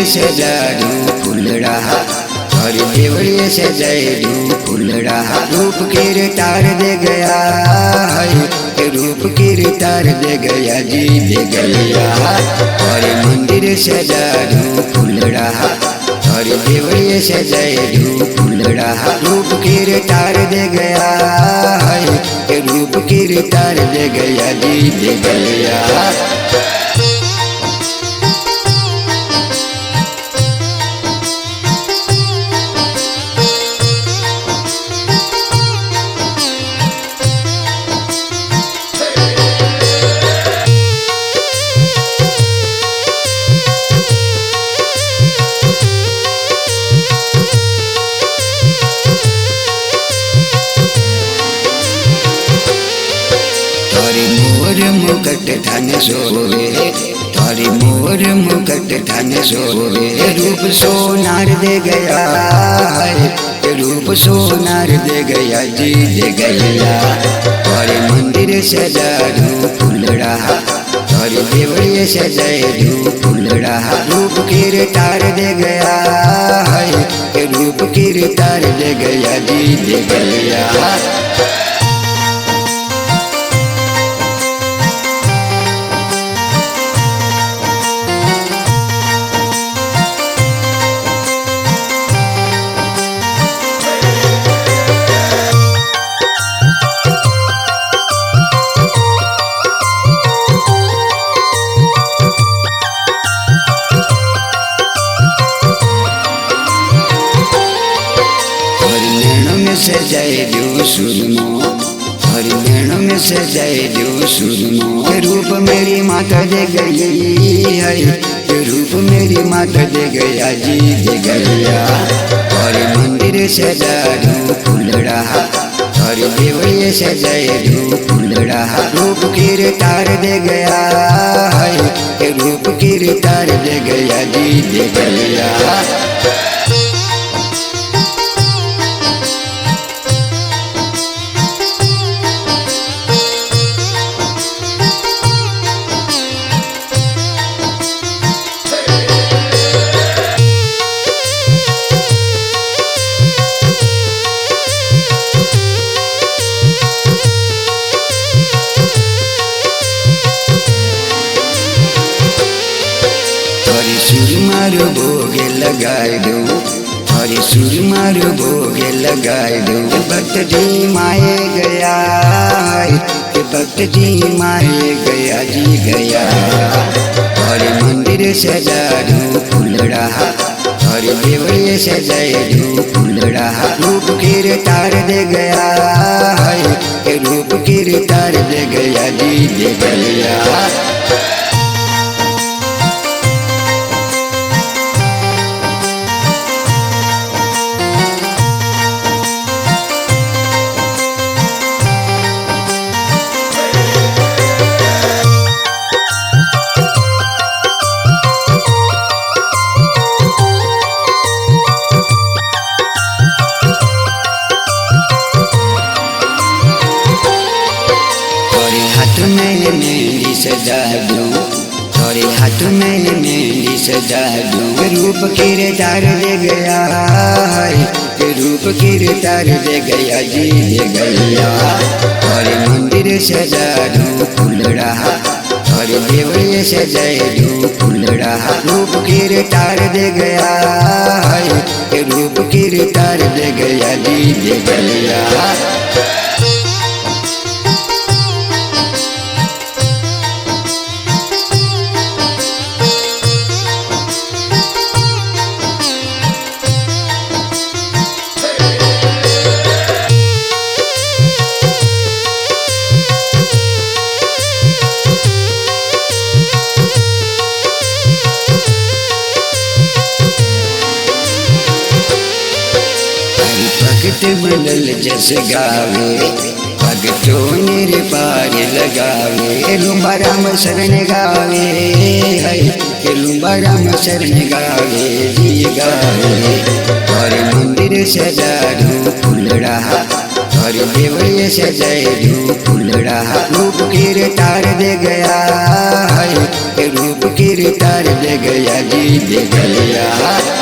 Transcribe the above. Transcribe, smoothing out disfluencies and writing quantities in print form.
सजारू फुलड़ा और देवड़िए सजारू फुलड़ा रूप के तार दे गया है रूप के तार दे गया जी दे गया और मंदिर सजारू फुलड़ा और देवड़िए सजारू फुलड़ा रूप के तार दे गया है रूप के तार दे गया जी दे गया। मुकट धन सोवे थारी मोर मुकट धन सोवे रूप सोनार दे गया है रूप सोनार दे गया जी दे गया थारे मंदिर सजारू फुलड़ा थारे देवड़िए सजारू फुलड़ा रूप के तार दे गया है रूप के तार दे गया जी दे गया। सजाए सुरमो हर नैनों में सजाए सुरमो रूप मेरी माता दे गई है रूप मेरी माता दे गया जी दे गया और मंदिर सजारू फुलड़ा और देवड़िए सजारू फुलड़ा रूप के तार दे गया है रूप के तार दे गया जी दे गया। सुर मारो भोगे लगाए दो और सुर मारो भोगे लगाए दो भक्त जी माए गया भक्त जी माए गया जी गया और मंदिर सजारू फुलड़ा और देवड़िए सजारू फुलड़ा रूप के तार दे गया है रूप के तार दे गया जी दे गया। मेहंदी सजा दूं थोड़े हाथ में मेहंदी सजा दूं रूप के तार दे गया है रूप के तार दे गया जी दे गया और मंदिर सजारू फुलड़ा और देवड़िए सजारू फुलड़ा रूप के तार दे गया है रूप के तार दे गया जी दे गया। भगत मनल जस गावे भगतों ने पार लगावे लुम्बा राम शरण गावे है लुम्बा राम शरण गावे जी गावे और मंदिर सजारू फुलड़ा और देवड़िए सजारू फुलड़ा रूप के तार दे गया है रूप के तेरे तार दे गया जी दे गया।